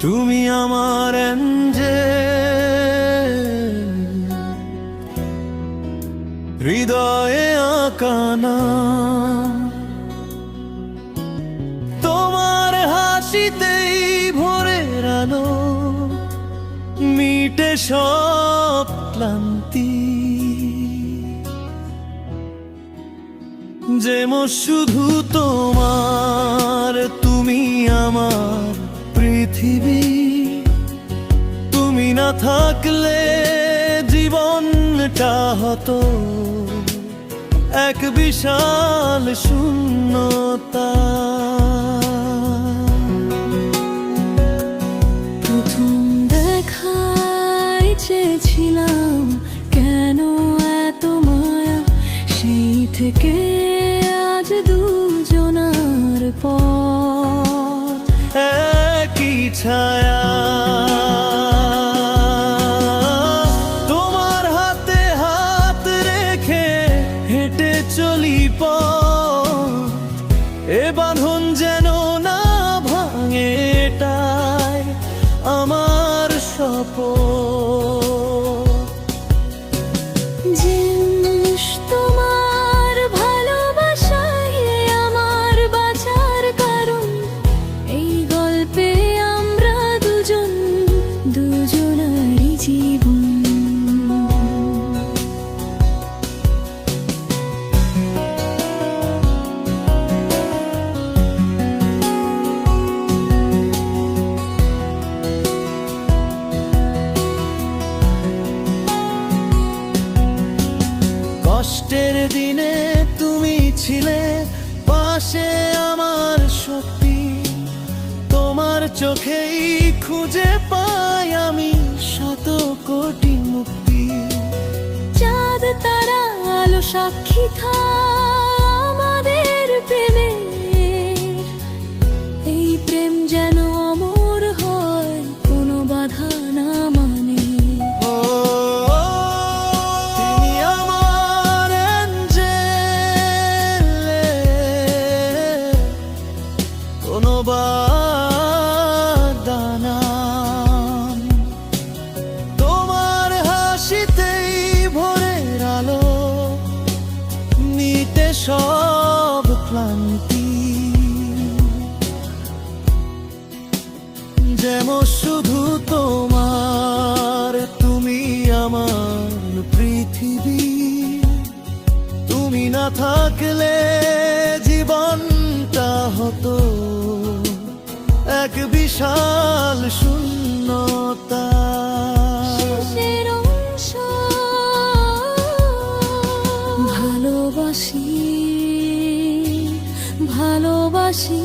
তুমি আমার অ্যাঞ্জেল, হৃদয়ে আঁকা নাম। তোমার হাসিতেই ভোরের আলো, মিটে সব ক্লান্তি। যেমন শুধু তোমার, তুমি আমার পৃথিবী। তুমি না থাকলে জীবনটা হতো এক বিশাল শূন্যতা। প্রথম দেখায় চেয়েছিলাম কেন এত মায়া, সেই থেকে আজ দুজনার পথ একই ছায়া। তোমার হাতে হাত রেখে হেঁটে চলি পথ, এ বাঁধন যেন না ভাঙে, এটাই আমার শপথ। জিনিস তোমার ভালোবাসায় আমার বাঁচার কারণ, এই গল্পে আমরা দুজন, দুজনারই জীবন। কষ্টের দিনে তুমি ছিলে পাশে আমার শক্তি। তোমার চোখেই খুঁজে পাই আমি শত কোটি মুক্তি। চাঁদ তারা আলো সাক্ষী আমাদের প্রেমের, এই প্রেম যেন অমর হয় কোনো বাধা না মানে। তুমি আমার অ্যাঞ্জেল, কোনো বাধা না। তোমার হাসিতেই ভোরের আলো, মিটে সব ক্লান্তি। যেমন শুধু তোমার, তুমি আমার পৃথিবী। তুমি না থাকলে জীবনটা হতো এক বিশাল শূন্যতা। শেষের অংশ ভালোবাসি, ভালোবাসি।